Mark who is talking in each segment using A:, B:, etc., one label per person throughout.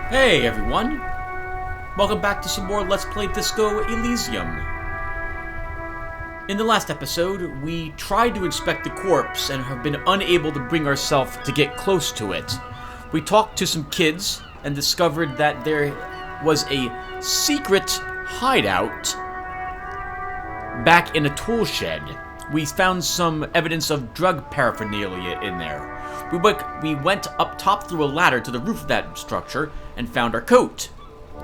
A: Hey everyone! Welcome back to some more Let's Play Disco Elysium. In the last episode, we tried to inspect the corpse and have been unable to bring ourselves to get close to it. We talked to some kids and discovered that there was a secret hideout back in a tool shed. We found some evidence of drug paraphernalia in there. We went up top through a ladder to the roof of that structure and found our coat,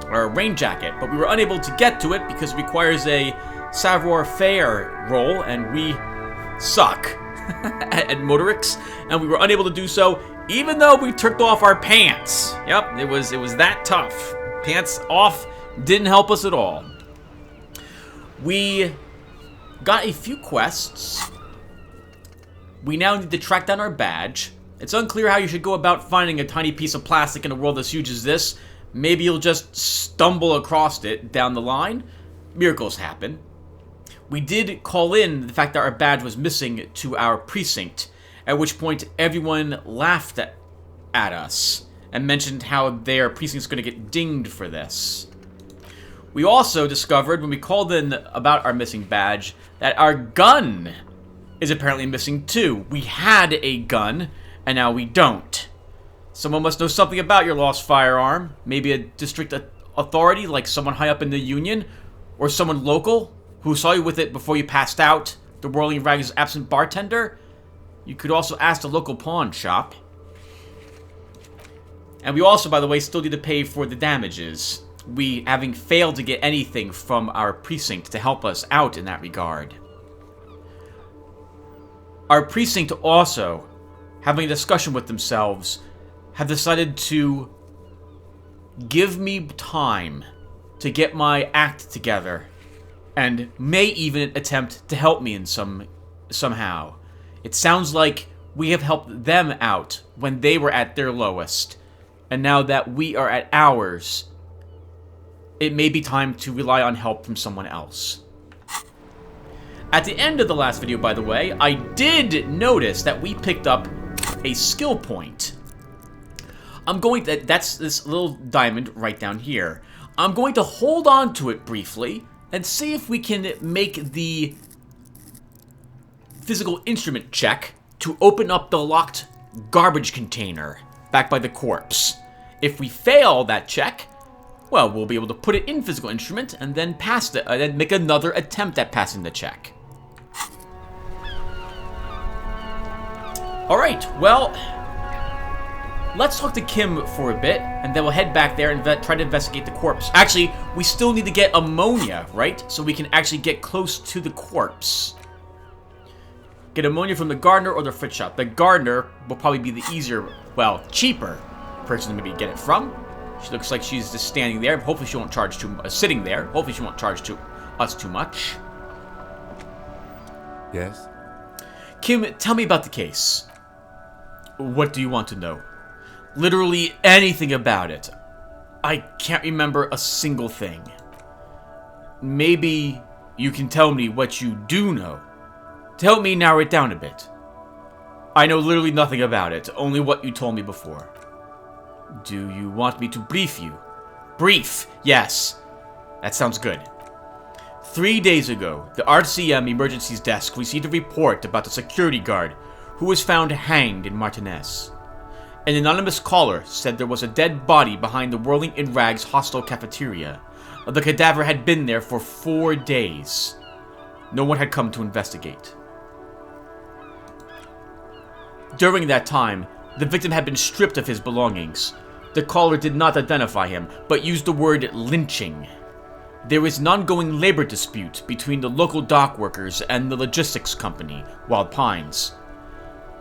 A: our rain jacket, but we were unable to get to it because it requires a savoir-faire roll, and we suck at motorics, and we were unable to do so even though we took off our pants. Yep, it was that tough. Pants off didn't help us at all. We got a few quests. We now need to track down our badge. It's unclear how you should go about finding a tiny piece of plastic in a world as huge as this. Maybe you'll just stumble across it down the line. Miracles happen. We did call in the fact that our badge was missing to our precinct, at which point everyone laughed at us and mentioned how their precinct's going to get dinged for this. We also discovered when we called in about our missing badge that our gun is apparently missing too. We had a gun, and now we don't. Someone must know something about your lost firearm. Maybe a district authority, like someone high up in the union, or someone local who saw you with it before you passed out, the Whirling Rags absent bartender. You could also ask the local pawn shop. And we also, by the way, still need to pay for the damages, we having failed to get anything from our precinct to help us out in that regard. Our precinct also, having a discussion with themselves, have decided to give me time to get my act together, and may even attempt to help me in somehow. It sounds like we have helped them out when they were at their lowest, and now that we are at ours, it may be time to rely on help from someone else. At the end of the last video, by the way, I did notice that we picked up a skill point. That's this little diamond right down here. I'm going to hold on to it briefly and see if we can make the physical instrument check to open up the locked garbage container back by the corpse. If we fail that check, well, we'll be able to put it in physical instrument and then pass it, and then make another attempt at passing the check. Alright, well, let's talk to Kim for a bit, and then we'll head back there and try to investigate the corpse. Actually, we still need to get ammonia, right? So we can actually get close to the corpse. Get ammonia from the gardener or the fridge shop. The gardener will probably be the easier, well, cheaper person to maybe get it from. She looks like she's just standing there. Hopefully she won't charge sitting there. Hopefully she won't charge us too much.
B: Yes?
A: Kim, tell me about the case. What do you want to know? Literally anything about it. I can't remember a single thing. Maybe you can tell me what you do know, to help me narrow it down a bit. I know literally nothing about it, only what you told me before. Do you want me to brief you? Brief, yes. That sounds good. 3 days ago, the RCM Emergencies Desk received a report about the security guard who was found hanged in Martinez. An anonymous caller said there was a dead body behind the Whirling in Rags hostel cafeteria. The cadaver had been there for 4 days. No one had come to investigate. During that time, the victim had been stripped of his belongings. The caller did not identify him, but used the word lynching. There is an ongoing labor dispute between the local dock workers and the logistics company, Wild Pines.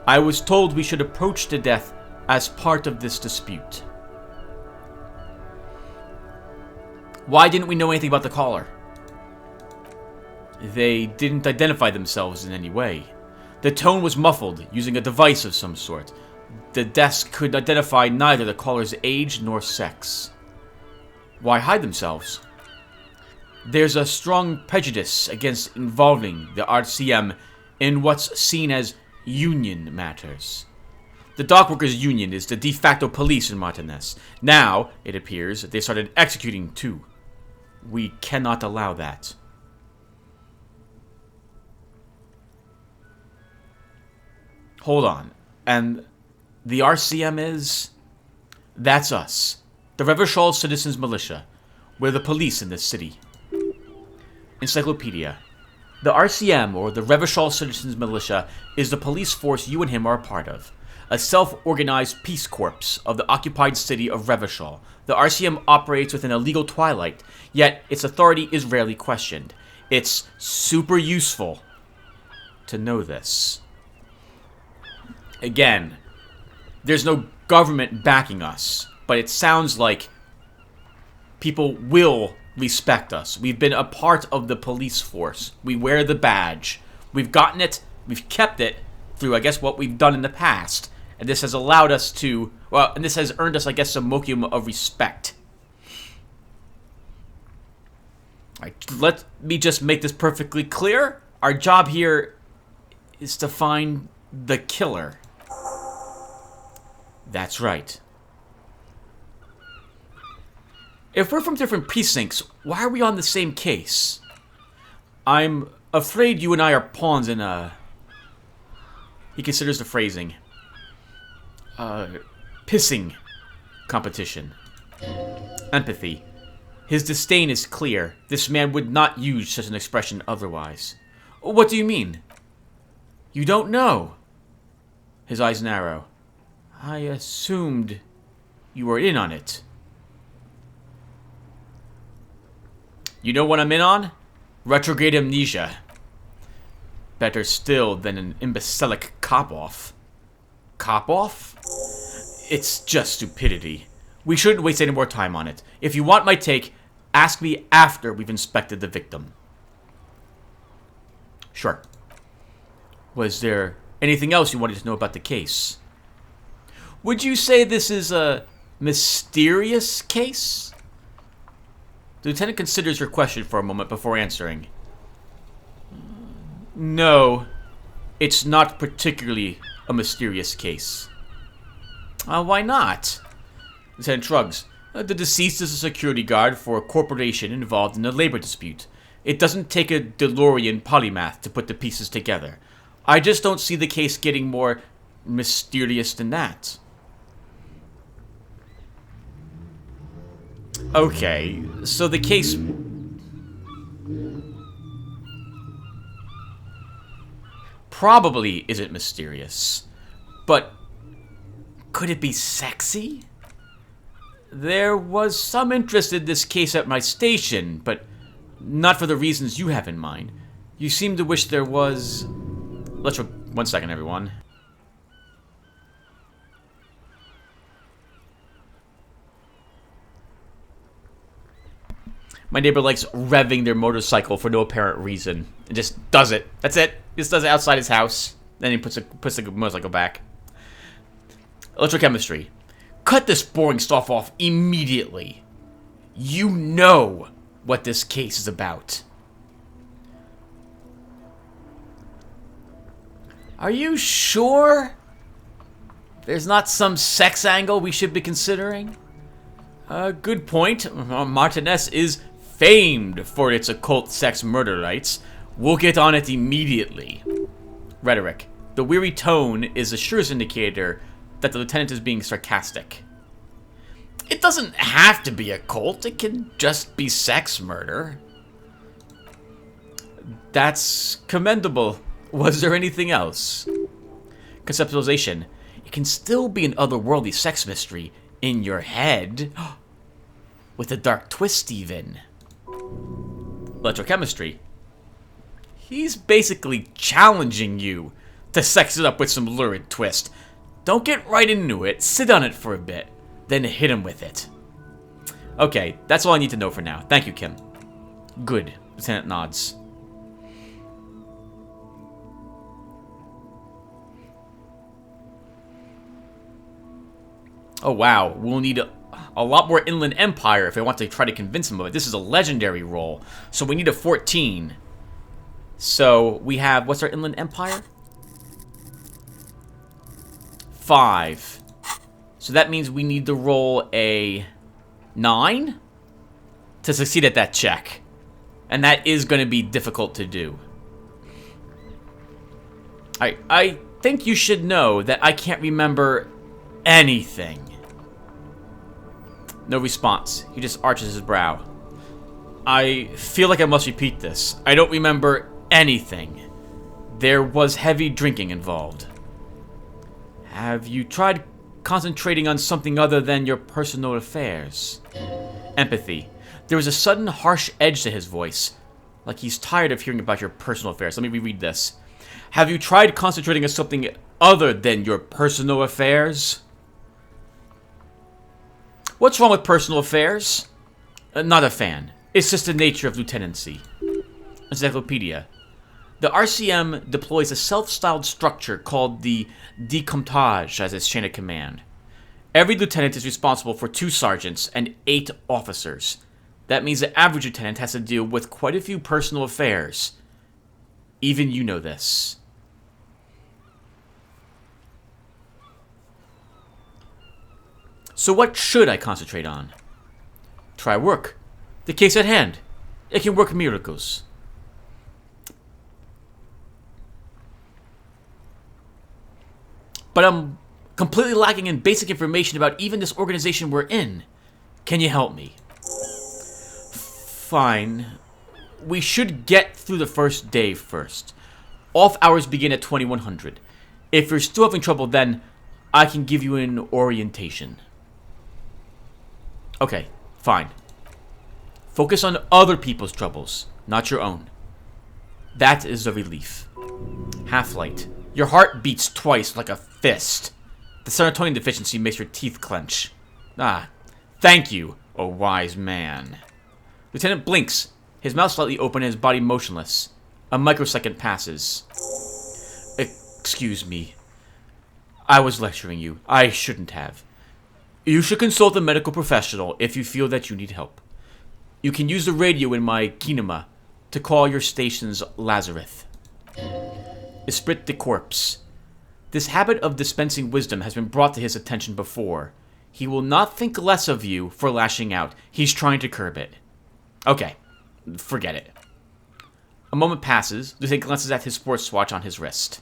A: I was told we should approach the death as part of this dispute. Why didn't we know anything about the caller? They didn't identify themselves in any way. The tone was muffled, using a device of some sort. The desk could identify neither the caller's age nor sex. Why hide themselves? There's a strong prejudice against involving the RCM in what's seen as union matters. The The Dockworkers Union is the de facto police in Martinez. Now, it appears, they started executing too. We cannot allow that. Hold on. And the RCM is? That's us. The Revachol Citizens Militia. We're the police in this city. Encyclopedia. The RCM, or the Revachol Citizens Militia, is the police force you and him are a part of. A self-organized peace corps of the occupied city of Revachol. The RCM operates within a legal twilight, yet its authority is rarely questioned. It's super useful to know this. Again, there's no government backing us, but it sounds like people will respect us. We've been a part of the police force. We wear the badge. We've gotten it, we've kept it through, I guess, what we've done in the past. And this has allowed us to, well, and this has earned us, I guess, some modicum of respect. Alright, let me just make this perfectly clear. Our job here is to find the killer. That's right. If we're from different precincts, why are we on the same case? I'm afraid you and I are pawns in a... He considers the phrasing. Pissing competition. Empathy. His disdain is clear. This man would not use such an expression otherwise. What do you mean? You don't know. His eyes narrow. I assumed you were in on it. You know what I'm in on? Retrograde amnesia. Better still than an imbecilic cop-off. Cop-off? It's just stupidity. We shouldn't waste any more time on it. If you want my take, ask me after we've inspected the victim. Sure. Was there anything else you wanted to know about the case? Would you say this is a mysterious case? The lieutenant considers your question for a moment before answering. No, it's not particularly a mysterious case. Why not? The lieutenant shrugs. The deceased is a security guard for a corporation involved in a labor dispute. It doesn't take a DeLorean polymath to put the pieces together. I just don't see the case getting more mysterious than that. Okay, so the case... probably isn't mysterious. But could it be sexy? There was some interest in this case at my station, but not for the reasons you have in mind. You seem to wish there was... Let's... 1 second, everyone. My neighbor likes revving their motorcycle for no apparent reason. It just does it. That's it. He just does it outside his house. Then he puts the motorcycle back. Electrochemistry. Cut this boring stuff off immediately. You know what this case is about. Are you sure there's not some sex angle we should be considering? Good point. Martinez is famed for its occult sex murder rites. We'll get on it immediately. Rhetoric. The weary tone is the surest indicator that the lieutenant is being sarcastic. It doesn't have to be occult. It can just be sex murder. That's commendable. Was there anything else? Conceptualization. It can still be an otherworldly sex mystery in your head. With a dark twist, even. Electrochemistry. He's basically challenging you to sex it up with some lurid twist. Don't get right into it. Sit on it for a bit. Then hit him with it. Okay, that's all I need to know for now. Thank you, Kim. Good. Lieutenant nods. Oh, wow. We'll need a lot more Inland Empire if I want to try to convince him of it. This is a legendary roll. So we need a 14. So we have... What's our Inland Empire? 5. So that means we need to roll a 9 to succeed at that check. And that is going to be difficult to do. I think you should know that I can't remember anything. No response. He just arches his brow. I feel like I must repeat this. I don't remember anything. There was heavy drinking involved. Have you tried concentrating on something other than your personal affairs? Empathy. There was a sudden harsh edge to his voice, like he's tired of hearing about your personal affairs. Let me reread this. Have you tried concentrating on something other than your personal affairs? What's wrong with personal affairs? Not a fan. It's just the nature of lieutenancy. Encyclopedia. The RCM deploys a self-styled structure called the Decomptage as its chain of command. Every lieutenant is responsible for 2 sergeants and 8 officers. That means the average lieutenant has to deal with quite a few personal affairs. Even you know this. So what should I concentrate on? Try work. The case at hand. It can work miracles. But I'm completely lacking in basic information about even this organization we're in. Can you help me? Fine. We should get through the first day first. Off hours begin at 2100. If you're still having trouble, then I can give you an orientation. Okay, fine. Focus on other people's troubles, not your own. That is a relief. Half-light. Your heart beats twice like a fist. The serotonin deficiency makes your teeth clench. Ah, thank you, O wise man. Lieutenant blinks, his mouth slightly open and his body motionless. A microsecond passes. Excuse me. I was lecturing you. I shouldn't have. You should consult a medical professional if you feel that you need help. You can use the radio in my kinema to call your station's Lazarus. Esprit de corpse. This habit of dispensing wisdom has been brought to his attention before. He will not think less of you for lashing out. He's trying to curb it. Okay, forget it. A moment passes. Lieutenant glances at his sports watch on his wrist.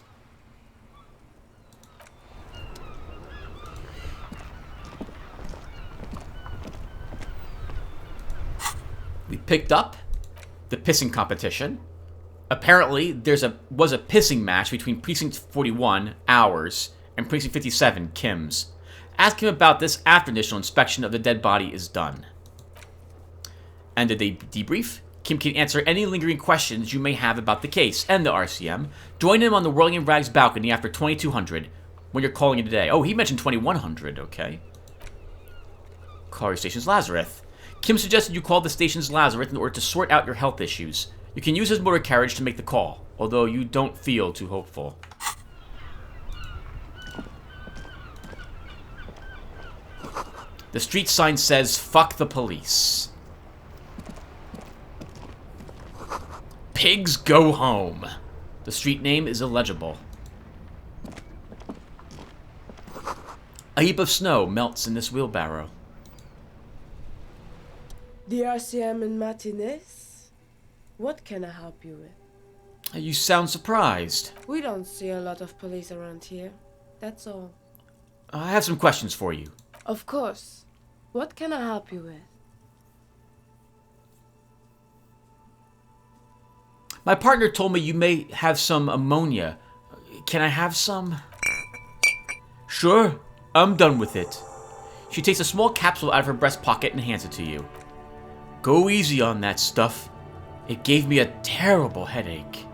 A: We picked up the pissing competition. Apparently, was a pissing match between Precinct 41, ours, and Precinct 57, Kim's. Ask him about this after initial inspection of the dead body is done. And the debrief? Kim can answer any lingering questions you may have about the case and the RCM. Join him on the Whirling in Rags balcony after 2200 when you're calling it a day. Oh, he mentioned 2100, okay. Call your station's Lazarus. Kim suggested you call the station's Lazarus in order to sort out your health issues. You can use his motor carriage to make the call, although you don't feel too hopeful. The street sign says, "Fuck the police." Pigs go home. The street name is illegible. A heap of snow melts in this wheelbarrow.
B: The RCM in Martinez? What can I help you with?
A: You sound surprised.
B: We don't see a lot of police around here. That's all.
A: I have some questions for you.
B: Of course. What can I help you with?
A: My partner told me you may have some ammonia. Can I have some? Sure, I'm done with it. She takes a small capsule out of her breast pocket and hands it to you. Go easy on that stuff. It gave me a terrible headache.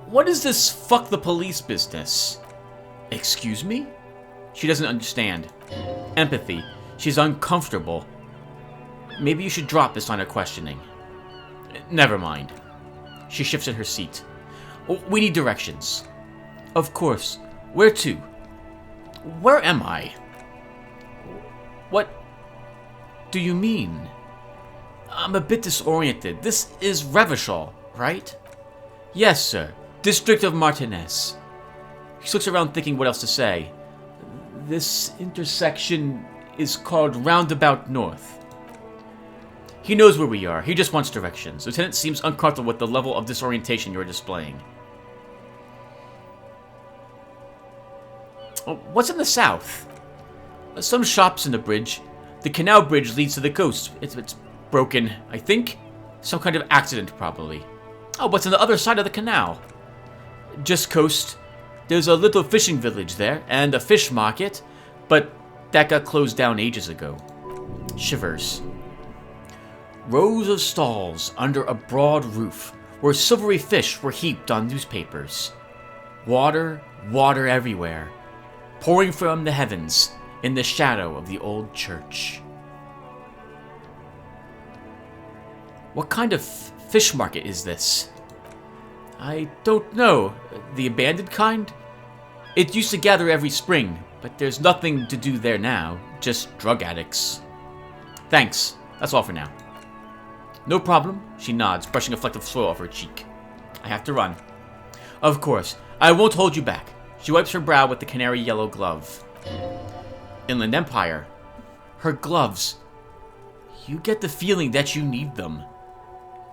A: What is this fuck the police business? Excuse me? She doesn't understand. Empathy. She's uncomfortable. Maybe you should drop this line of questioning. Never mind. She shifts in her seat. We need directions. Of course. Where to? Where am I? What do you mean? I'm a bit disoriented. This is Revachol, right? Yes, sir. District of Martinez. He looks around thinking what else to say. This intersection is called Roundabout North. He knows where we are. He just wants directions. Lieutenant seems uncomfortable with the level of disorientation you're displaying. Oh, what's in the south? Some shops in the bridge. The canal bridge leads to the coast. It's broken, I think. Some kind of accident, probably. Oh, what's on the other side of the canal? Just coast. There's a little fishing village there, and a fish market, but that got closed down ages ago. Shivers. Rows of stalls under a broad roof, where silvery fish were heaped on newspapers. Water, water everywhere, pouring from the heavens in the shadow of the old church. What kind of fish market is this? I don't know. The abandoned kind? It used to gather every spring, but there's nothing to do there now. Just drug addicts. Thanks. That's all for now. No problem, she nods, brushing a fleck of soil off her cheek. I have to run. Of course. I won't hold you back. She wipes her brow with the canary yellow glove. Inland Empire. Her gloves. You get the feeling that you need them.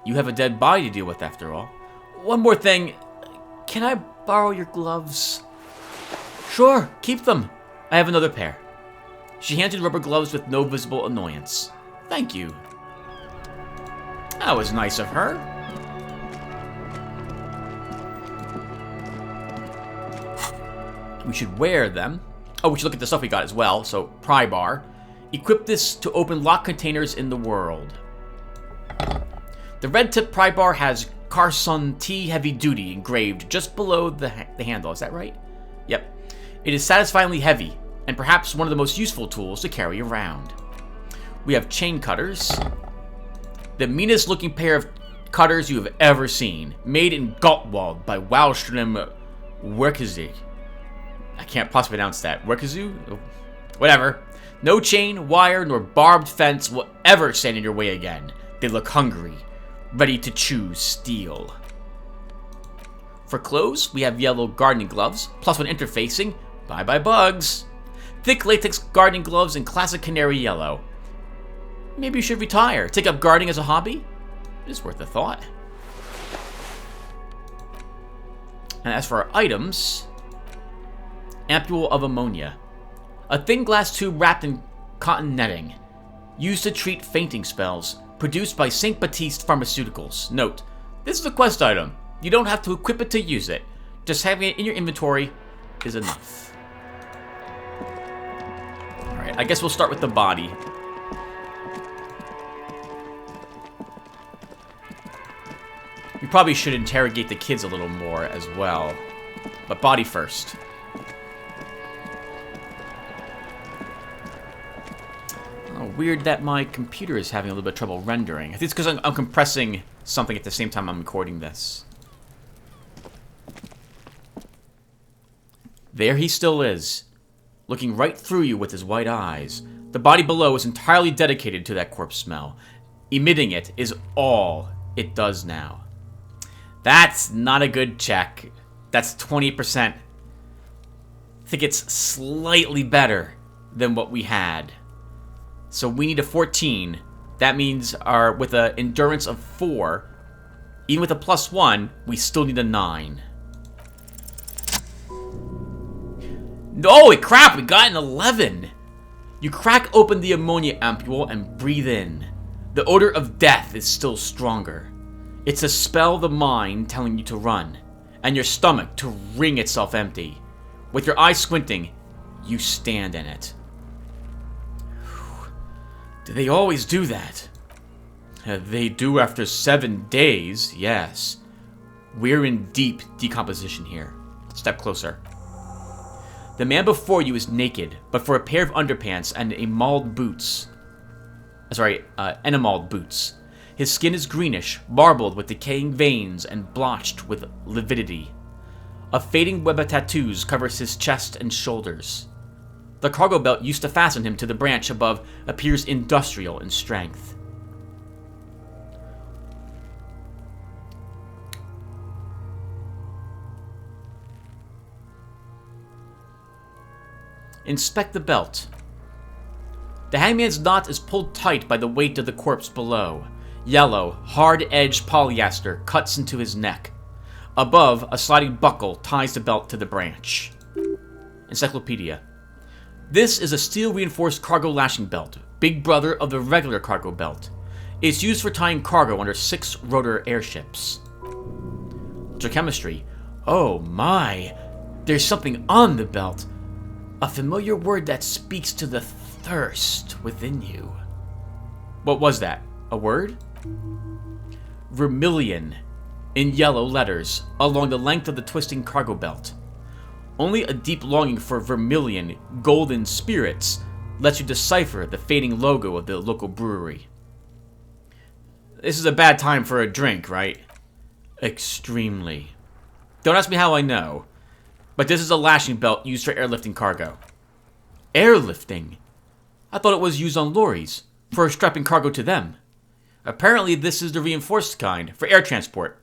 A: You have a dead body to deal with, after all. One more thing. Can I borrow your gloves? Sure, keep them. I have another pair. She hands you rubber gloves with no visible annoyance. Thank you. That was nice of her. We should wear them. Oh, we should look at the stuff we got as well. So, pry bar. Equip this to open locked containers in the world. The red tip pry bar has Carson T Heavy Duty engraved just below the handle. Is that right? Yep. It is satisfyingly heavy, and perhaps one of the most useful tools to carry around. We have chain cutters. The meanest looking pair of cutters you have ever seen. Made in Gottwald by Wallström Werkzeuge. I can't possibly pronounce that. Werkzeuge? Whatever. No chain, wire, nor barbed fence will ever stand in your way again. They look hungry, ready to choose steel. For clothes, we have yellow gardening gloves, +1 interfacing. Bye-bye bugs. Thick latex gardening gloves in classic canary yellow. Maybe you should retire. Take up gardening as a hobby? It is worth a thought. And as for our items, ampule of ammonia. A thin glass tube wrapped in cotton netting. Used to treat fainting spells. Produced by St. Baptiste Pharmaceuticals. Note, this is a quest item. You don't have to equip it to use it. Just having it in your inventory is enough. Alright, I guess we'll start with the body. We probably should interrogate the kids a little more as well. But body first. Oh, weird that my computer is having a little bit of trouble rendering. I think it's because I'm compressing something at the same time I'm recording this. There he still is, looking right through you with his white eyes. The body below is entirely dedicated to that corpse smell. Emitting it is all it does now. That's not a good check. That's 20%. I think it's slightly better than what we had. So we need a 14. That means with an endurance of 4, even with a +1, we still need a 9. Holy crap, we got an 11! You crack open the ammonia ampule and breathe in. The odor of death is still stronger. It's a spell of the mind telling you to run, and your stomach to wring itself empty. With your eyes squinting, you stand in it. Do they always do that? They do after 7 days, yes. We're in deep decomposition here. Step closer. The man before you is naked, but for a pair of underpants and enameled boots. His skin is greenish, marbled with decaying veins and blotched with lividity. A fading web of tattoos covers his chest and shoulders. The cargo belt used to fasten him to the branch above appears industrial in strength. Inspect the belt. The hangman's knot is pulled tight by the weight of the corpse below. Yellow, hard-edged polyester cuts into his neck. Above, a sliding buckle ties the belt to the branch. Encyclopedia. This is a steel-reinforced cargo lashing belt, big brother of the regular cargo belt. It's used for tying cargo under 6-rotor airships. Geochemistry. Oh my! There's something on the belt. A familiar word that speaks to the thirst within you. What was that? A word? Vermilion, in yellow letters, along the length of the twisting cargo belt. Only a deep longing for vermilion, golden spirits lets you decipher the fading logo of the local brewery. This is a bad time for a drink, right? Extremely. Don't ask me how I know, but this is a lashing belt used for airlifting cargo. Airlifting? I thought it was used on lorries, for strapping cargo to them. Apparently this is the reinforced kind, for air transport.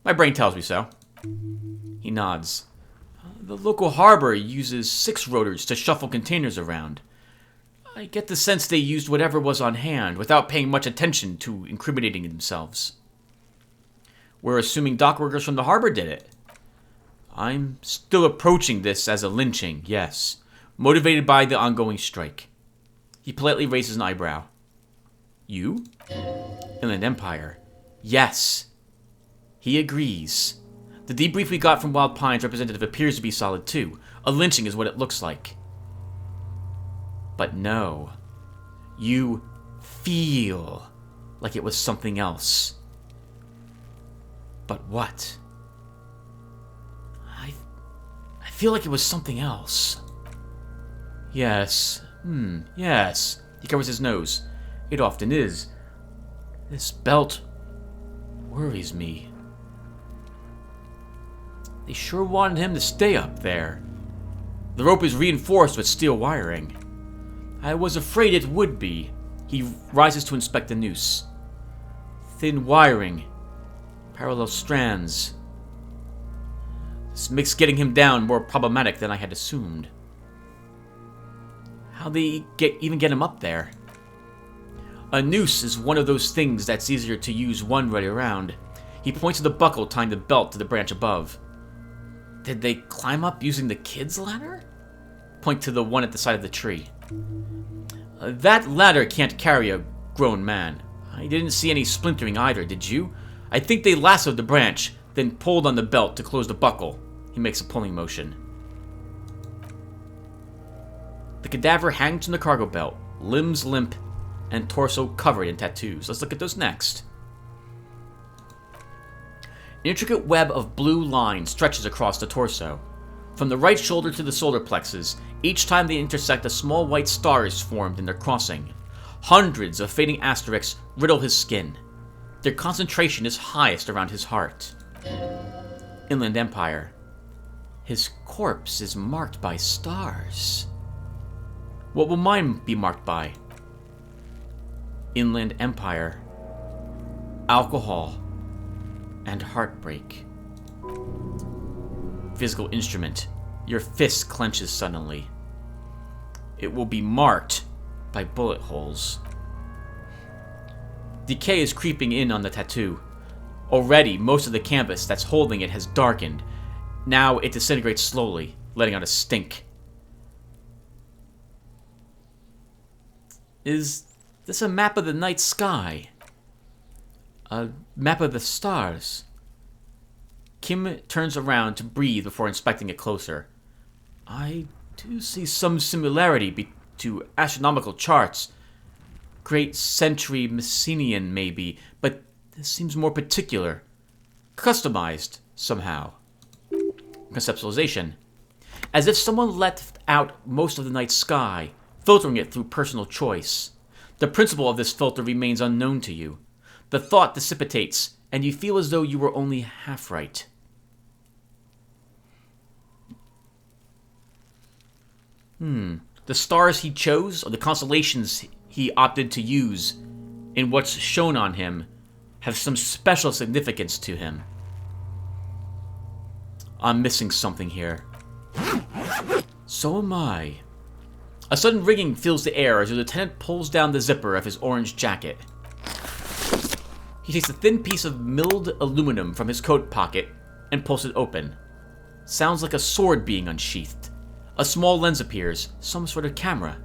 A: My brain tells me so. He nods. The local harbor uses 6 rotors to shuffle containers around. I get the sense they used whatever was on hand, without paying much attention to incriminating themselves. We're assuming dockworkers from the harbor did it. I'm still approaching this as a lynching, yes, motivated by the ongoing strike. He politely raises an eyebrow. You? Inland Empire. Yes. He agrees. The debrief we got from Wild Pine's representative appears to be solid too. A lynching is what it looks like. But no. You feel like it was something else. But what? I feel like it was something else. Yes. Yes. He covers his nose. It often is. This belt worries me. They sure wanted him to stay up there. The rope is reinforced with steel wiring. I was afraid it would be. He rises to inspect the noose. Thin wiring. Parallel strands. This makes getting him down more problematic than I had assumed. How'd they even get him up there? A noose is one of those things that's easier to use one way around. He points to the buckle tying the belt to the branch above. Did they climb up using the kid's ladder? Point to the one at the side of the tree. That ladder can't carry a grown man. I didn't see any splintering either, did you? I think they lassoed the branch, then pulled on the belt to close the buckle. He makes a pulling motion. The cadaver hangs from the cargo belt, limbs limp, and torso covered in tattoos. Let's look at those next. An intricate web of blue lines stretches across the torso. From the right shoulder to the solar plexus, each time they intersect, a small white star is formed in their crossing. Hundreds of fading asterisks riddle his skin. Their concentration is highest around his heart. Inland Empire. His corpse is marked by stars. What will mine be marked by? Inland Empire. Alcohol. And heartbreak. Physical instrument. Your fist clenches suddenly. It will be marked by bullet holes. Decay is creeping in on the tattoo. Already, most of the canvas that's holding it has darkened. Now it disintegrates slowly, letting out a stink. Is this a map of the night sky? A map of the stars? Kim turns around to breathe before inspecting it closer. I do see some similarity to astronomical charts. Great Century Messenian, maybe, but this seems more particular. Customized, somehow. Conceptualization. As if someone left out most of the night sky, filtering it through personal choice. The principle of this filter remains unknown to you. The thought dissipates, and you feel as though you were only half right. The stars he chose, or the constellations he opted to use in what's shown on him, have some special significance to him. I'm missing something here. So am I. A sudden ringing fills the air as the lieutenant pulls down the zipper of his orange jacket. He takes a thin piece of milled aluminum from his coat pocket and pulls it open. Sounds like a sword being unsheathed. A small lens appears, some sort of camera.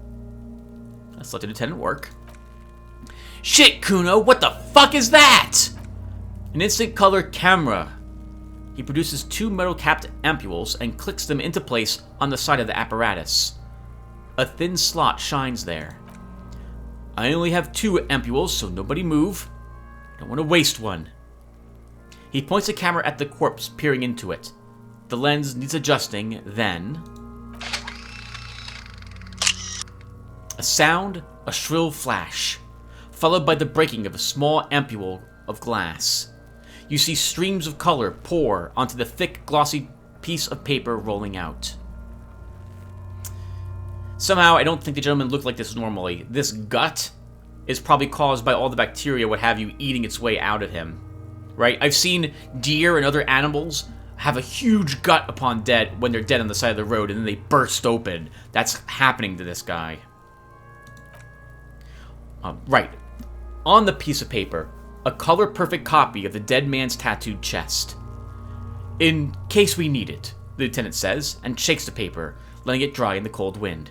A: Let's let the lieutenant work. Shit, Kuno, what the fuck is that? An instant color camera. He produces 2 metal-capped ampules and clicks them into place on the side of the apparatus. A thin slot shines there. I only have 2 ampules, so nobody move. I don't want to waste one. He points the camera at the corpse, peering into it. The lens needs adjusting, then... a sound, a shrill flash, followed by the breaking of a small ampule of glass. You see streams of color pour onto the thick, glossy piece of paper rolling out. Somehow, I don't think the gentleman looked like this normally. This gut is probably caused by all the bacteria, what have you, eating its way out of him. Right? I've seen deer and other animals have a huge gut upon dead when they're dead on the side of the road, and then they burst open. That's happening to this guy. Right. On the piece of paper, a color-perfect copy of the dead man's tattooed chest. In case we need it, the lieutenant says, and shakes the paper, letting it dry in the cold wind.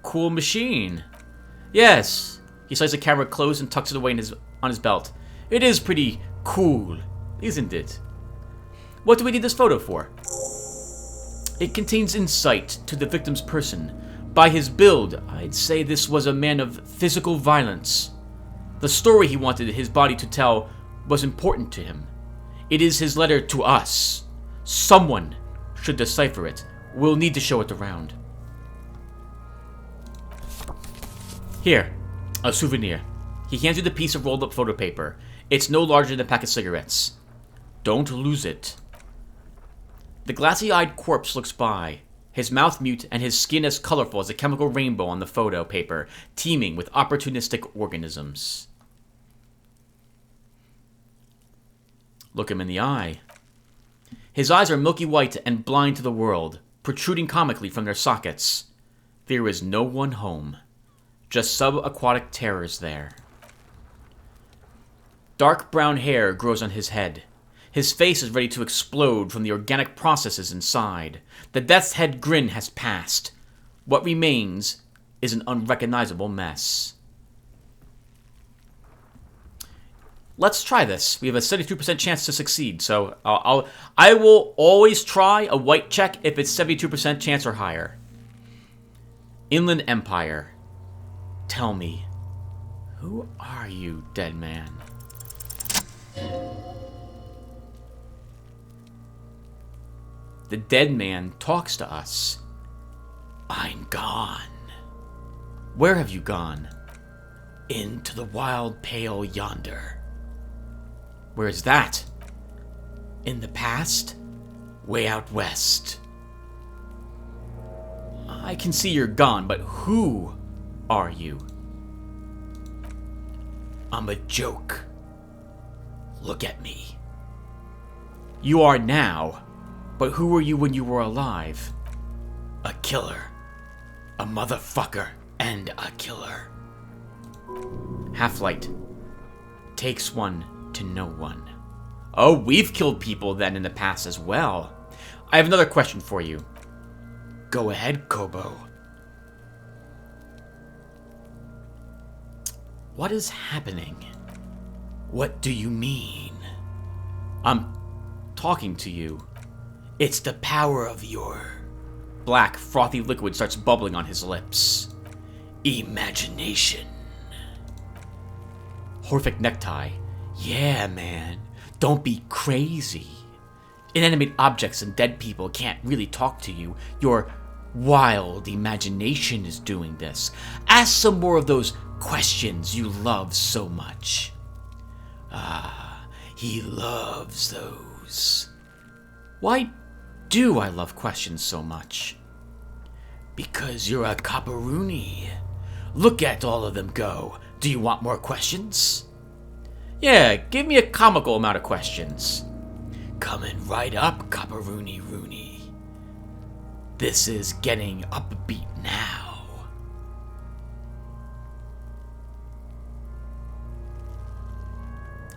A: Cool machine. Yes. He slides the camera close and tucks it away on his belt. It is pretty cool, isn't it? What do we need this photo for? It contains insight to the victim's person. By his build, I'd say this was a man of physical violence. The story he wanted his body to tell was important to him. It is his letter to us. Someone should decipher it. We'll need to show it around. Here, a souvenir. He hands you the piece of rolled up photo paper. It's no larger than a pack of cigarettes. Don't lose it. The glassy-eyed corpse looks by, his mouth mute and his skin as colorful as a chemical rainbow on the photo paper, teeming with opportunistic organisms. Look him in the eye. His eyes are milky white and blind to the world, protruding comically from their sockets. There is no one home. Just subaquatic terrors there. Dark brown hair grows on his head. His face is ready to explode from the organic processes inside. The death's head grin has passed. What remains is an unrecognizable mess. Let's try this. We have a 72% chance to succeed, so I will always try a white check if it's 72% chance or higher. Inland Empire. Tell me, who are you, dead man? The dead man talks to us. I'm gone. Where have you gone? Into the wild pale yonder. Where is that? In the past? Way out west. I can see you're gone, but who are you? I'm a joke. Look at me. You are now, but who were you when you were alive? A killer. A motherfucker and a killer. Half-Light. Takes one to know one. Oh, we've killed people then in the past as well. I have another question for you. Go ahead, Kobo. What is happening? What do you mean? I'm talking to you. It's the power of your... Black, frothy liquid starts bubbling on his lips. Imagination. Horrific necktie. Yeah, man. Don't be crazy. Inanimate objects and dead people can't really talk to you. Your wild imagination is doing this. Ask some more of those questions you love so much. Ah, he loves those. Why do I love questions so much? Because you're a copperoony. Look at all of them go. Do you want more questions? Yeah, give me a comical amount of questions. Coming right up, copperoony rooney. This is getting upbeat now.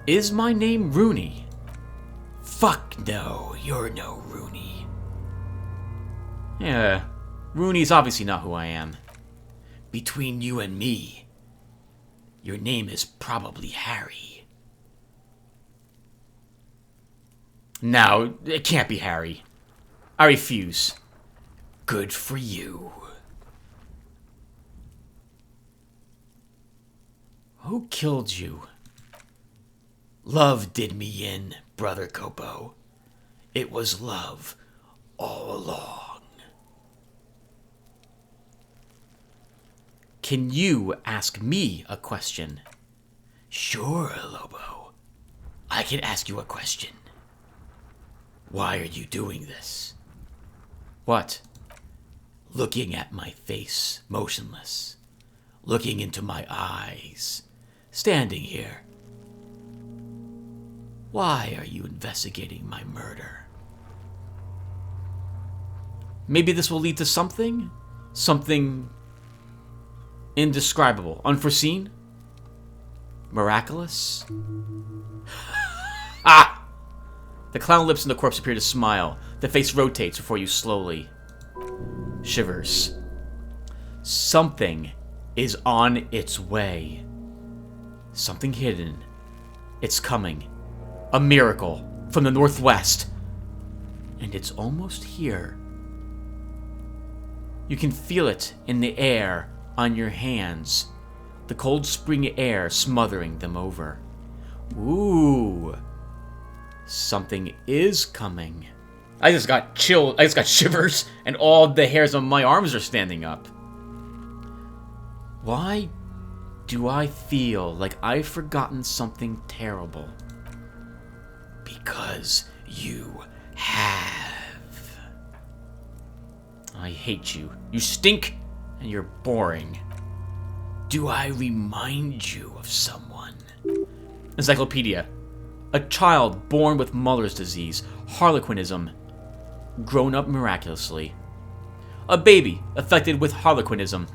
A: Is my name Rooney? Fuck no, you're no Rooney. Yeah, Rooney's obviously not who I am. Between you and me, your name is probably Harry. No, it can't be Harry. I refuse. Good for you. Who killed you? Love did me in, Brother Kopo. It was love all along. Can you ask me a question? Sure, Lobo. I can ask you a question. Why are you doing this? What? Looking at my face, motionless. Looking into my eyes. Standing here. Why are you investigating my murder? Maybe this will lead to something? Something indescribable, unforeseen? Miraculous? Ah! The clown lips and the corpse appear to smile. The face rotates before you slowly. Shivers. Something is on its way. Something hidden. It's coming. A miracle from the northwest. And it's almost here. You can feel it in the air on your hands. The cold spring air smothering them over. Ooh. Something is coming. I just got chilled. I just got shivers, and all the hairs on my arms are standing up. Why do I feel like I've forgotten something terrible? Because you have. I hate you. You stink, and you're boring. Do I remind you of someone? Encyclopedia. A child born with Muller's disease, harlequinism, grown up miraculously. A baby affected with harlequinism.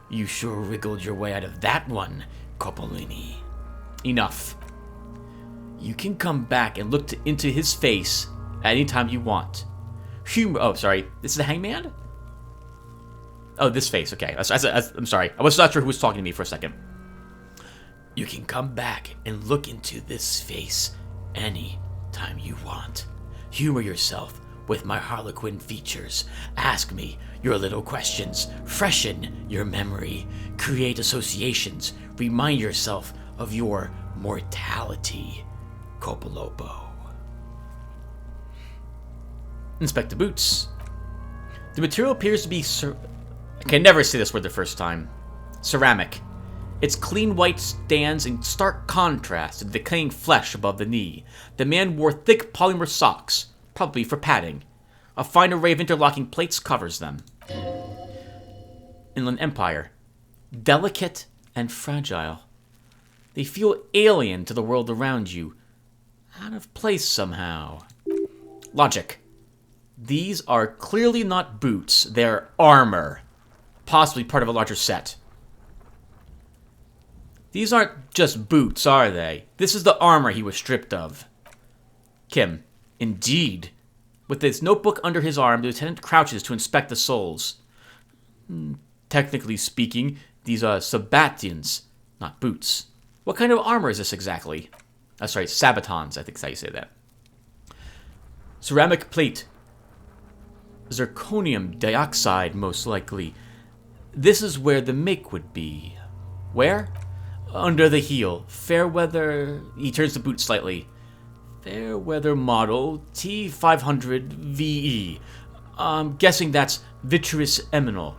A: You sure wiggled your way out of that one, Coppolini. Enough. You can come back and look into his face at any time you want. Oh, sorry. This is the hangman? Oh, this face. Okay. I'm sorry. I was not sure who was talking to me for a second. You can come back and look into this face any time you want. Humor yourself with my Harlequin features. Ask me your little questions. Freshen your memory. Create associations. Remind yourself of your mortality. Copolopo. Inspect the boots. The material appears to be I can never say this word the first time. Ceramic. Its clean white stands in stark contrast to the decaying flesh above the knee. The man wore thick polymer socks, probably for padding. A fine array of interlocking plates covers them. Inland Empire. Delicate and fragile. They feel alien to the world around you. Out of place somehow. Logic. These are clearly not boots. They're armor. Possibly part of a larger set. These aren't just boots, are they? This is the armor he was stripped of. Kim. Indeed. With his notebook under his arm, the lieutenant crouches to inspect the soles. Technically speaking, these are Sabbatians, not boots. What kind of armor is this exactly? Sorry, Sabatons, I think is how you say that. Ceramic plate. Zirconium dioxide, most likely. This is where the make would be. Where? Under the heel. Fairweather... He turns the boot slightly. Fairweather model T500 VE. I'm guessing that's vitreous eminal.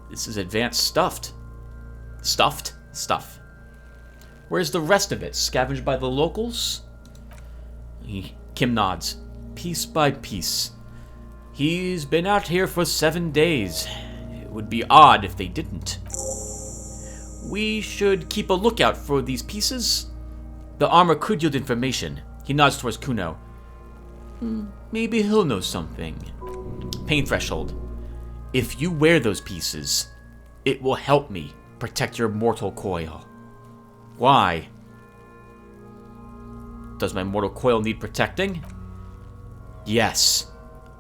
A: This is advanced stuffed. Stuffed? Stuff. Where's the rest of it? Scavenged by the locals? Kim nods. Piece by piece. He's been out here for 7 days. It would be odd if they didn't. We should keep a lookout for these pieces. The armor could yield information. He nods towards Kuno. Maybe he'll know something. Pain threshold. If you wear those pieces, it will help me protect your mortal coil. Why? Does my mortal coil need protecting? Yes.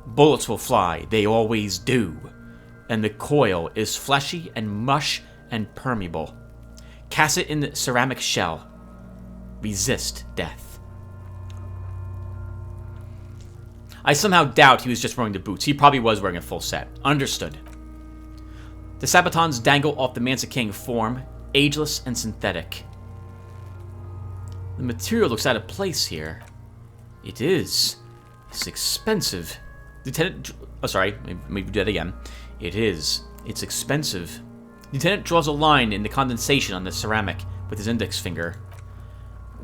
A: Bullets will fly. They always do. And the coil is fleshy and mush and permeable. Cast it in the ceramic shell. Resist death. I somehow doubt he was just wearing the boots. He probably was wearing a full set. Understood. The Sabatons dangle off the Mansa-King form, ageless and synthetic. The material looks out of place here. It is. It's expensive. Lieutenant... Oh, sorry. Let me do that again. It is. It's expensive. Lieutenant draws a line in the condensation on the ceramic with his index finger.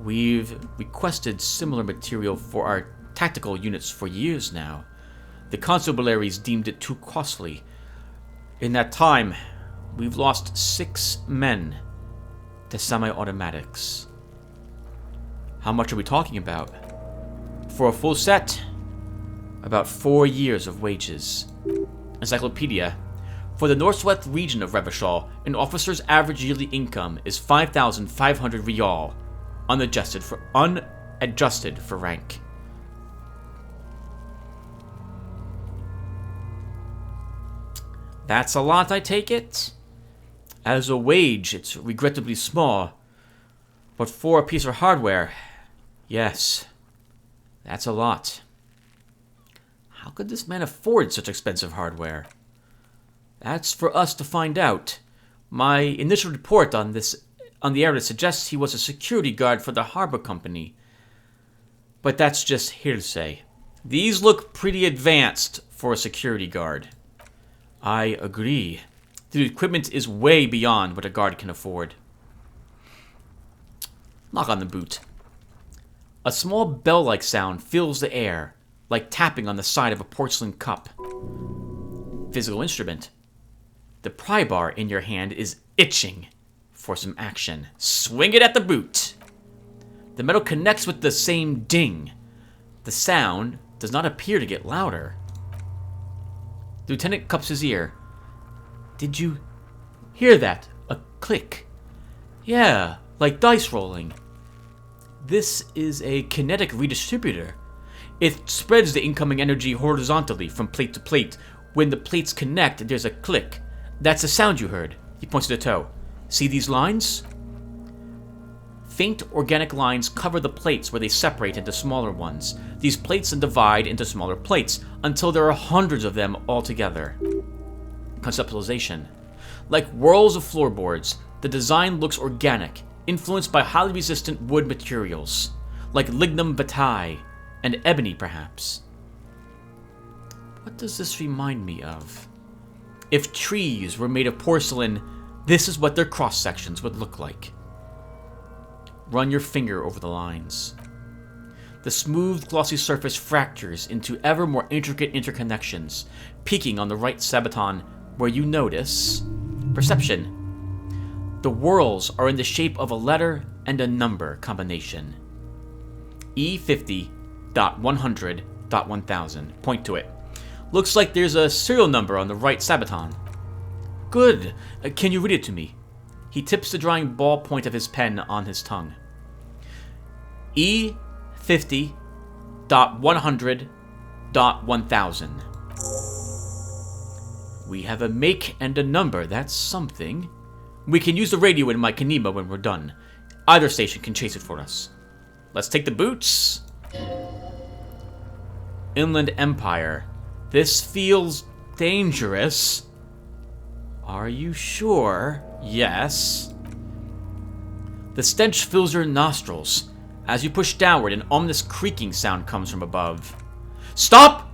A: We've requested similar material for our tactical units for years now. The constabularies deemed it too costly. In that time, we've lost 6 men to semi-automatics. How much are we talking about? For a full set, about 4 years of wages. Encyclopedia. For the northwest region of Revachol, an officer's average yearly income is 5,500 rial, unadjusted for rank. That's a lot, I take it? As a wage, it's regrettably small. But for a piece of hardware, yes, that's a lot. How could this man afford such expensive hardware? That's for us to find out. My initial report on the area suggests he was a security guard for the harbor company. But that's just hearsay. These look pretty advanced for a security guard. I agree. The equipment is way beyond what a guard can afford. Knock on the boot. A small bell-like sound fills the air, like tapping on the side of a porcelain cup. Physical instrument. The pry bar in your hand is itching for some action. Swing it at the boot. The metal connects with the same ding. The sound does not appear to get louder. The lieutenant cups his ear. Did you hear that? A click. Yeah, like dice rolling. This is a kinetic redistributor. It spreads the incoming energy horizontally from plate to plate. When the plates connect, there's a click. That's the sound you heard. He points to the toe. See these lines? Faint organic lines cover the plates where they separate into smaller ones. These plates then divide into smaller plates until there are hundreds of them all together. Conceptualization. Like whirls of floorboards, the design looks organic, influenced by highly resistant wood materials, like lignum vitae and ebony perhaps. What does this remind me of? If trees were made of porcelain, this is what their cross-sections would look like. Run your finger over the lines. The smooth, glossy surface fractures into ever more intricate interconnections, peaking on the right sabaton where you notice... Perception. The whorls are in the shape of a letter and a number combination. E50.100.1000. Point to it. Looks like there's a serial number on the right sabaton. Good. Can you read it to me? He tips the drying ballpoint of his pen on his tongue. E50.100.1000. We have a make and a number. That's something. We can use the radio in my Kanima when we're done. Either station can chase it for us. Let's take the boots. Inland Empire. This feels dangerous. Are you sure? Yes. The stench fills your nostrils. As you push downward, an ominous creaking sound comes from above. Stop!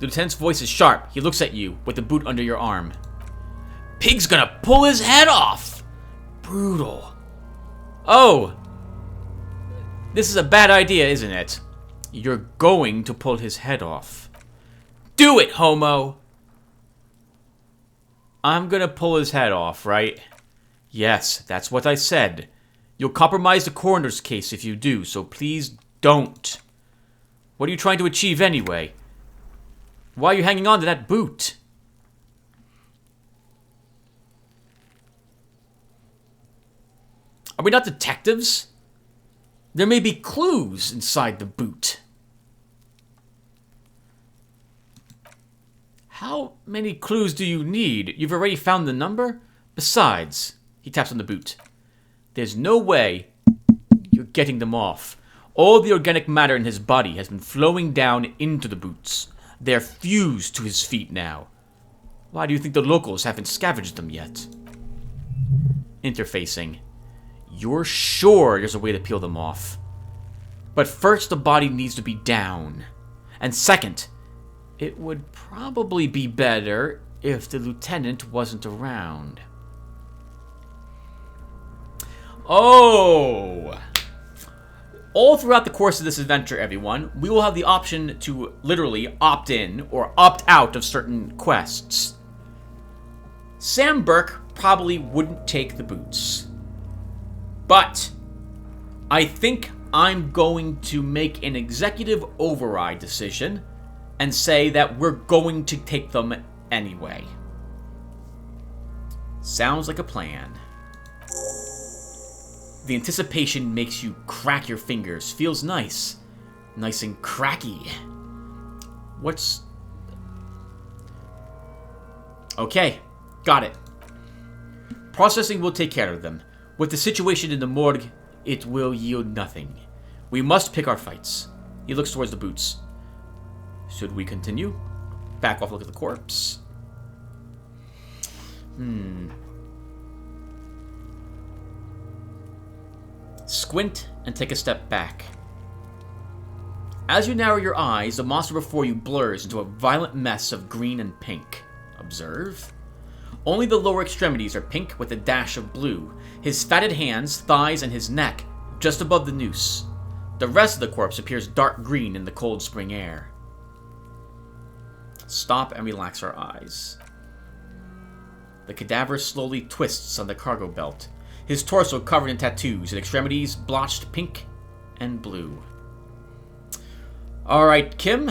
A: The lieutenant's voice is sharp. He looks at you with the boot under your arm. Pig's gonna pull his head off! Brutal. Oh! This is a bad idea, isn't it? You're going to pull his head off. Do it, homo! I'm gonna pull his head off, right? Yes, that's what I said. You'll compromise the coroner's case if you do, so please don't. What are you trying to achieve anyway? Why are you hanging on to that boot? Are we not detectives? There may be clues inside the boot. How many clues do you need? You've already found the number? Besides, he taps on the boot. There's no way you're getting them off. All the organic matter in his body has been flowing down into the boots. They're fused to his feet now. Why do you think the locals haven't scavenged them yet? Interfacing. You're sure there's a way to peel them off. But first, the body needs to be down. And second, it would probably be better if the lieutenant wasn't around. Oh! All throughout the course of this adventure, everyone, we will have the option to literally opt in or opt out of certain quests. Sam Burke probably wouldn't take the boots. But I think I'm going to make an executive override decision and say that we're going to take them anyway. Sounds like a plan. The anticipation makes you crack your fingers. Feels nice. Nice and cracky. What's... Okay, got it. Processing will take care of them. With the situation in the morgue, it will yield nothing. We must pick our fights. He looks towards the boots. Should we continue? Back off, look at the corpse. Squint and take a step back. As you narrow your eyes, the monster before you blurs into a violent mess of green and pink. Observe. Only the lower extremities are pink with a dash of blue. His fatted hands, thighs, and his neck just above the noose. The rest of the corpse appears dark green in the cold spring air. Stop and relax our eyes. The cadaver slowly twists on the cargo belt. His torso covered in tattoos and extremities blotched pink and blue. Alright, Kim,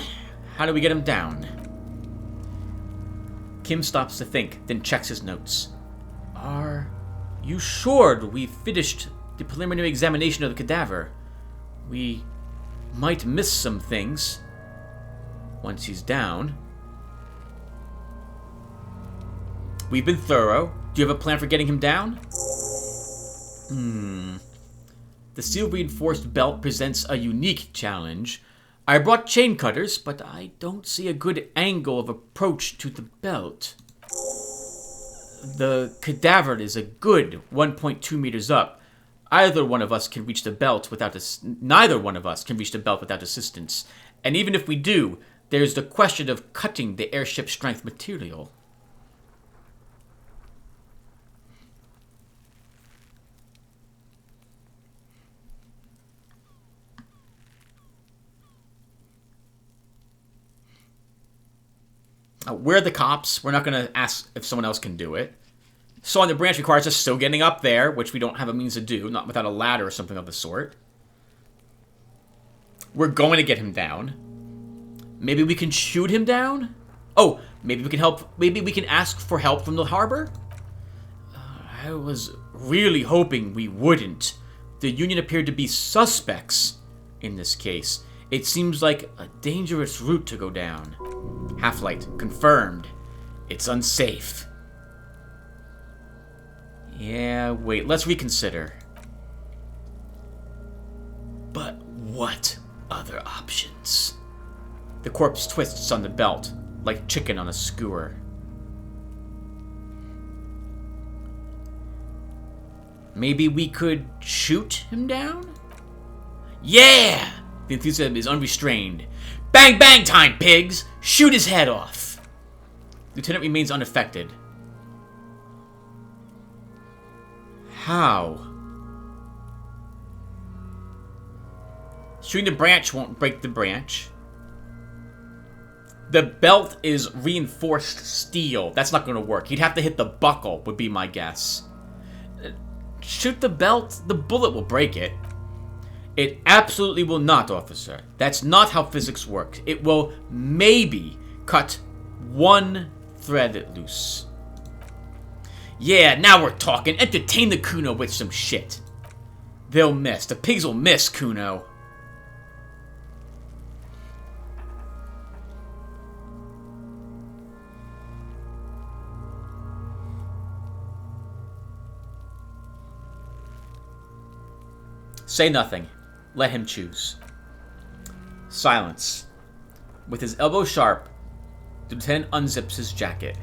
A: how do we get him down? Kim stops to think, then checks his notes. Are you sure we've finished the preliminary examination of the cadaver? We might miss some things once he's down. We've been thorough. Do you have a plan for getting him down? The steel-reinforced belt presents a unique challenge. I brought chain cutters, but I don't see a good angle of approach to the belt. The cadaver is a good 1.2 meters up. Neither one of us can reach the belt without assistance. And even if we do, there's the question of cutting the airship strength material. We're the cops. We're not going to ask if someone else can do it. Sawing the branch requires us still getting up there, which we don't have a means to do, not without a ladder or something of the sort. We're going to get him down. Maybe we can shoot him down? Oh, maybe we can help. Maybe we can ask for help from the harbor? I was really hoping we wouldn't. The Union appeared to be suspects in this case. It seems like a dangerous route to go down. Half-light, confirmed. It's unsafe. Yeah, wait, let's reconsider. But what other options? The corpse twists on the belt, like chicken on a skewer. Maybe we could shoot him down? Yeah! The enthusiasm is unrestrained. Bang bang time, pigs! Shoot his head off! Lieutenant remains unaffected. How? Shooting the branch won't break the branch. The belt is reinforced steel. That's not going to work. He'd have to hit the buckle, would be my guess. Shoot the belt, the bullet will break it. It absolutely will not, officer. That's not how physics works. It will maybe cut one thread loose. Yeah, now we're talking. Entertain the Kuno with some shit. They'll miss. The pigs will miss, Kuno. Say nothing. Let him choose. Silence. With his elbow sharp, the lieutenant unzips his jacket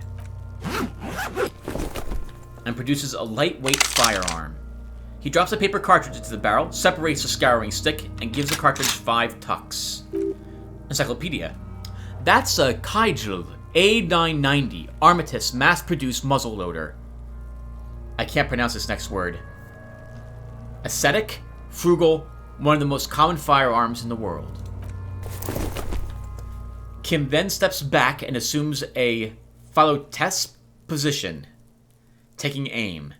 A: and produces a lightweight firearm. He drops a paper cartridge into the barrel, separates the scouring stick, and gives the cartridge 5 tucks. Encyclopedia. That's a Kaijil A990 Armistice mass-produced muzzleloader. I can't pronounce this next word. Ascetic, frugal, one of the most common firearms in the world. Kim then steps back and assumes a phallotest position, taking aim.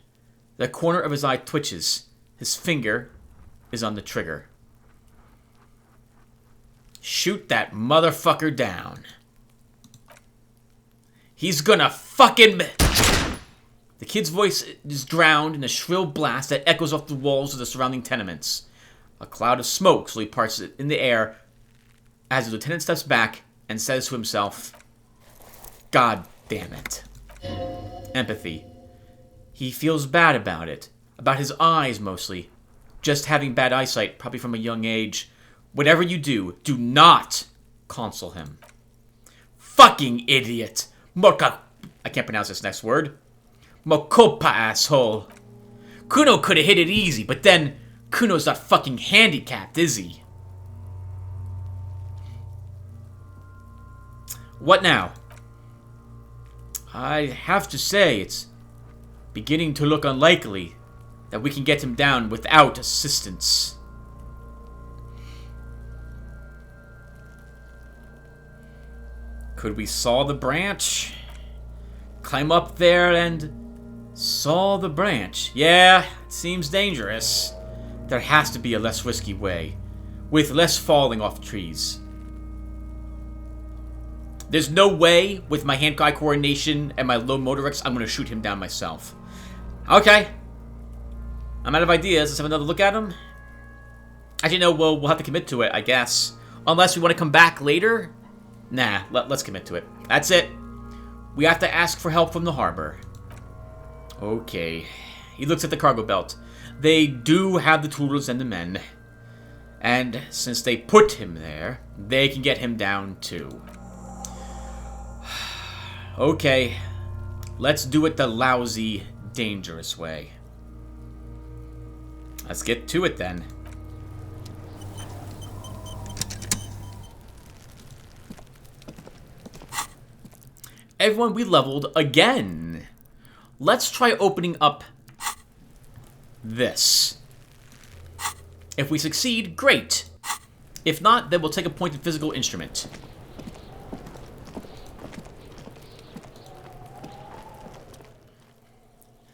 A: The corner of his eye twitches. His finger is on the trigger. Shoot that motherfucker down. He's gonna fucking... The kid's voice is drowned in a shrill blast that echoes off the walls of the surrounding tenements. A cloud of smoke slowly parts in the air as the lieutenant steps back and says to himself, God damn it. Empathy. He feels bad about it. About his eyes, mostly. Just having bad eyesight, probably from a young age. Whatever you do, do not console him. Fucking idiot. Moka... I can't pronounce this next word. Mokopa, asshole. Kuno could have hit it easy, but then Kuno's not fucking handicapped, is he? What now? I have to say, it's beginning to look unlikely that we can get him down without assistance. Could we saw the branch? Climb up there and saw the branch? Yeah, it seems dangerous. There has to be a less risky way, with less falling off trees. There's no way, with my hand-eye coordination and my low motorics, I'm going to shoot him down myself. Okay. I'm out of ideas. Let's have another look at him. Actually, no, we'll have to commit to it, I guess. Unless we want to come back later. Nah, let's commit to it. That's it. We have to ask for help from the harbor. Okay. He looks at the cargo belt. They do have the tools and the men. And since they put him there, they can get him down too. Okay. Let's do it the lousy, dangerous way. Let's get to it then. Everyone, we leveled again. Let's try opening up this. If we succeed, great. If not, then we'll take a pointed physical instrument.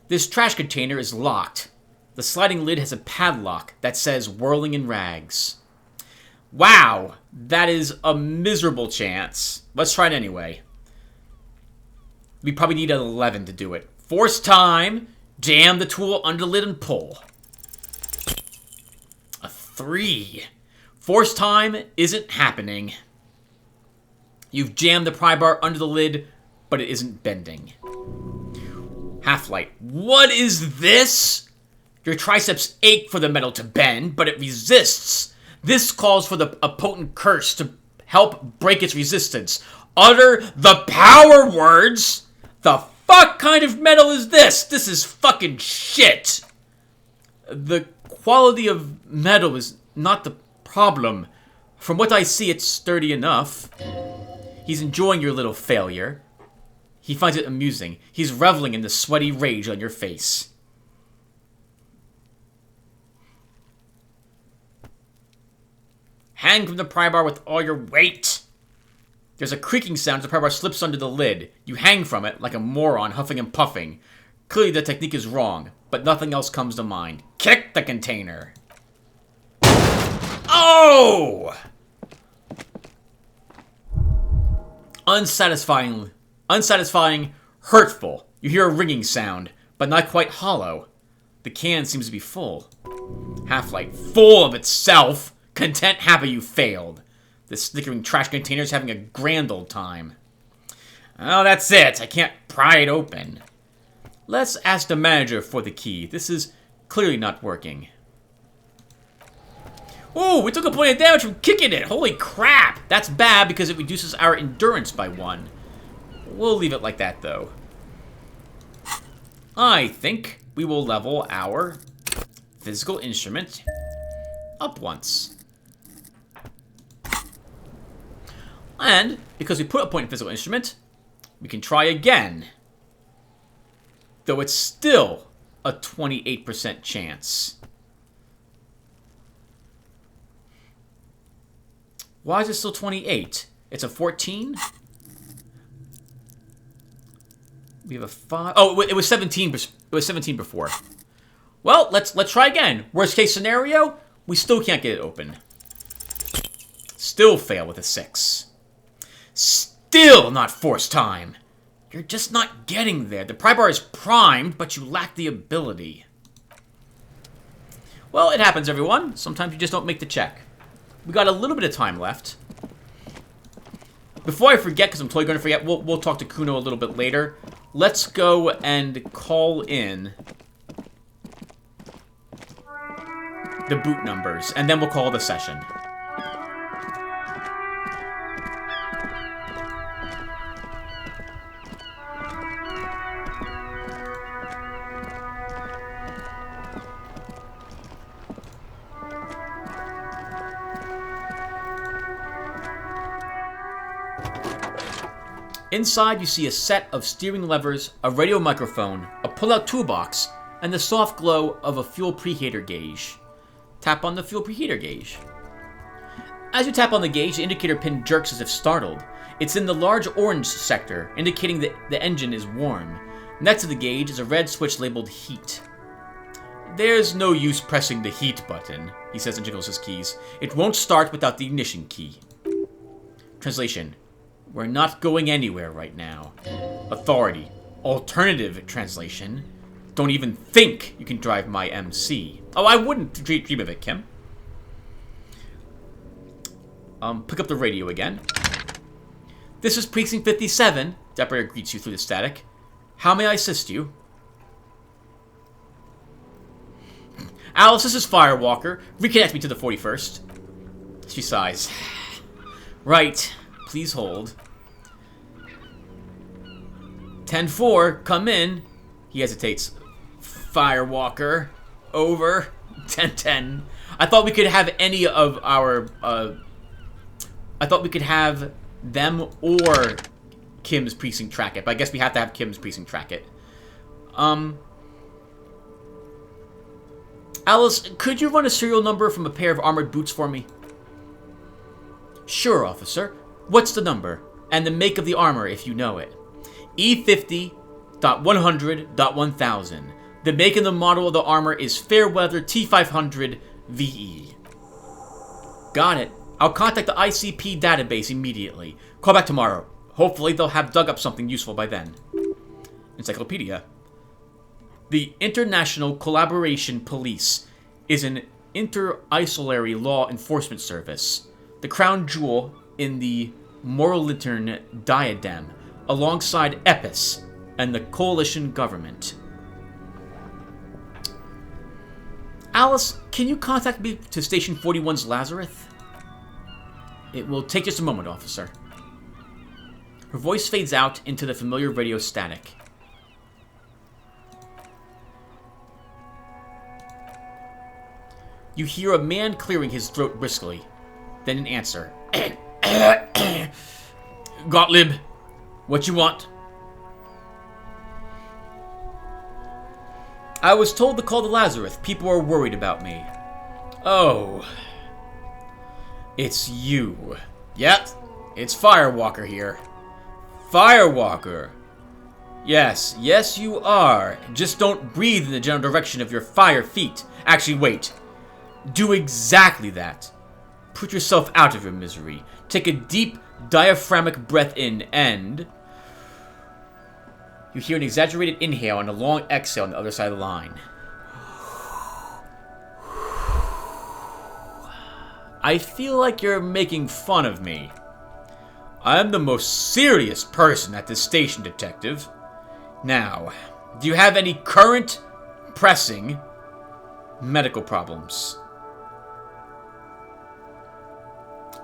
A: This trash container is locked. The sliding lid has a padlock that says whirling in rags. Wow, that is a miserable chance. Let's try it anyway. We probably need an 11 to do it. Force time. Jam the tool under the lid and pull. A 3. Force time isn't happening. You've jammed the pry bar under the lid, but it isn't bending. Half-light. What is this? Your triceps ache for the metal to bend, but it resists. This calls for a potent curse to help break its resistance. Utter the power words. The fuck kind of metal is this? This is fucking shit. The quality of metal is not the problem. From what I see, it's sturdy enough. He's enjoying your little failure. He finds it amusing. He's reveling in the sweaty rage on your face. Hang from the pry bar with all your weight. There's a creaking sound as the pry bar slips under the lid. You hang from it like a moron, huffing and puffing. Clearly the technique is wrong, but nothing else comes to mind. Kick the container. Oh! Unsatisfying, hurtful. You hear a ringing sound, but not quite hollow. The can seems to be full. Half-light full of itself. Content, happy you failed. This snickering trash container's having a grand old time. Oh, that's it. I can't pry it open. Let's ask the manager for the key. This is clearly not working. Ooh, we took a point of damage from kicking it. Holy crap. That's bad because it reduces our endurance by 1. We'll leave it like that, though. I think we will level our physical instrument up once. And, because we put a point in physical instrument, we can try again. Though it's still a 28% chance. Why is it still 28? It's a 14? We have a 5. Oh, it was 17. It was 17 before. Well, let's try again. Worst case scenario, we still can't get it open. Still fail with a 6. Still not force time. You're just not getting there. The pry bar is primed, but you lack the ability. Well, it happens, everyone. Sometimes you just don't make the check. We got a little bit of time left. Before I forget, because I'm totally going to forget, we'll talk to Kuno a little bit later. Let's go and call in the boot numbers, and then we'll call the session. Inside, you see a set of steering levers, a radio microphone, a pull-out toolbox, and the soft glow of a fuel preheater gauge. Tap on the fuel preheater gauge. As you tap on the gauge, the indicator pin jerks as if startled. It's in the large orange sector, indicating that the engine is warm. Next to the gauge is a red switch labeled heat. There's no use pressing the heat button, he says and jiggles his keys. It won't start without the ignition key. Translation. We're not going anywhere right now. Authority. Alternative translation. Don't even think you can drive my MC. Oh, I wouldn't dream of it, Kim. Pick up the radio again. This is Precinct 57. The operator greets you through the static. How may I assist you? Alice, this is Firewalker. Reconnect me to the 41st. She sighs. Right. Please hold. 10-4, come in. He hesitates. Firewalker. Over. 10-10. I thought we could have any of our, I thought we could have them or Kim's precinct track it, but I guess we have to have Kim's precinct track it. Alice, could you run a serial number from a pair of armored boots for me? Sure, officer. What's the number? And the make of the armor, if you know it. E50.100.1000. The make and the model of the armor is Fairweather T500 VE. Got it. I'll contact the ICP database immediately. Call back tomorrow. Hopefully they'll have dug up something useful by then. Encyclopedia. The International Collaboration Police is an inter-isolary law enforcement service. The crown jewel in the Morlintern diadem, alongside EPIS and the coalition government. Alice, can you contact me to Station 41's Lazarus? It will take just a moment, officer. Her voice fades out into the familiar radio static. You hear a man clearing his throat briskly. Then an answer. Gottlieb, what you want? I was told to call the Lazarus. People are worried about me. Oh. It's you. Yep, it's Firewalker here. Firewalker. Yes, you are. Just don't breathe in the general direction of your fire feet. Actually, wait. Do exactly that. Put yourself out of your misery. Take a deep, diaphragmatic breath in and... You hear an exaggerated inhale and a long exhale on the other side of the line. I feel like you're making fun of me. I'm the most serious person at this station, Detective. Now, do you have any current, pressing medical problems?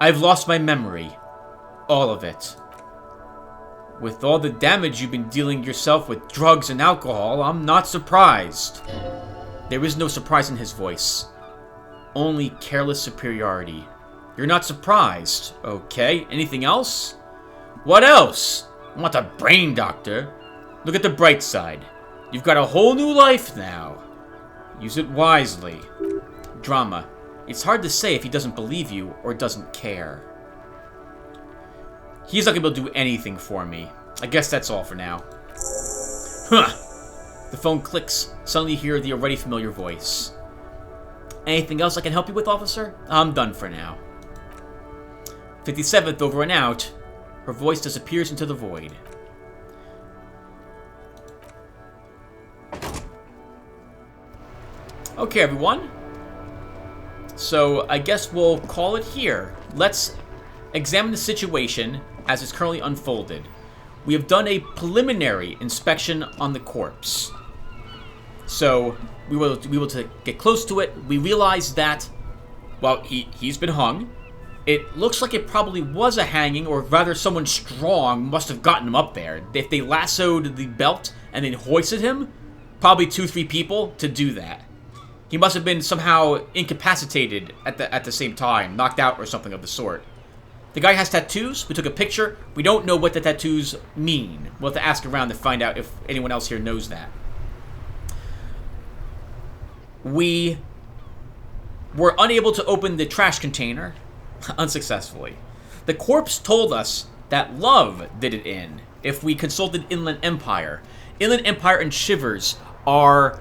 A: I've lost my memory. All of it. With all the damage you've been dealing yourself with drugs and alcohol, I'm not surprised. There is no surprise in his voice. Only careless superiority. You're not surprised. Okay, anything else? What else? I want a brain doctor. Look at the bright side. You've got a whole new life now. Use it wisely. Drama. It's hard to say if he doesn't believe you or doesn't care. He's not going to be able to do anything for me. I guess that's all for now. Huh. The phone clicks. Suddenly you hear the already familiar voice. Anything else I can help you with, officer? I'm done for now. 57th over and out. Her voice disappears into the void. Okay, everyone. So, I guess we'll call it here. Let's examine the situation as it's currently unfolded. We have done a preliminary inspection on the corpse. So, we were able to get close to it. We realized that, well, he's been hung. It looks like it probably was a hanging, or rather someone strong must have gotten him up there. If they lassoed the belt and then hoisted him, probably 2-3 people to do that. He must have been somehow incapacitated at the same time, knocked out or something of the sort. The guy has tattoos. We took a picture. We don't know what the tattoos mean. We'll have to ask around to find out if anyone else here knows that. We were unable to open the trash container unsuccessfully. The corpse told us that love did it in if we consulted Inland Empire. Inland Empire and Shivers are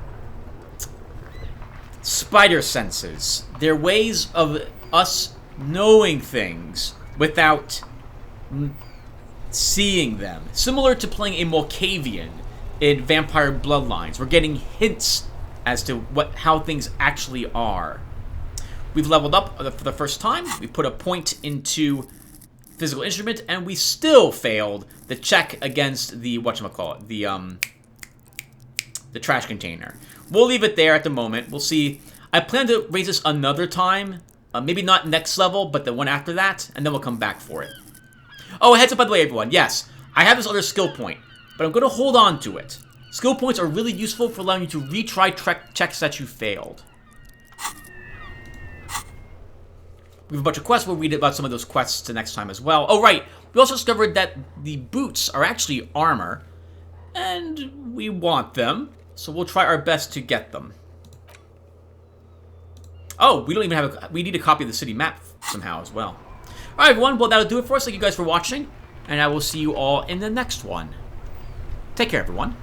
A: spider senses. They're ways of us knowing things without seeing them. Similar to playing a Malkavian in Vampire Bloodlines. We're getting hints as to how things actually are. We've leveled up for the first time. We put a point into physical instrument, and we still failed the check against the whatchamacallit, the trash container. We'll leave it there at the moment. We'll see. I plan to raise this another time. Maybe not next level, but the one after that, and then we'll come back for it. Oh, heads up by the way, everyone. Yes, I have this other skill point, but I'm going to hold on to it. Skill points are really useful for allowing you to retry checks that you failed. We have a bunch of quests. We'll read about some of those quests the next time as well. Oh, right. We also discovered that the boots are actually armor, and we want them, so we'll try our best to get them. Oh, we don't even have we need a copy of the city map somehow as well. Alright, everyone. Well, that'll do it for us. Thank you guys for watching, and I will see you all in the next one. Take care, everyone.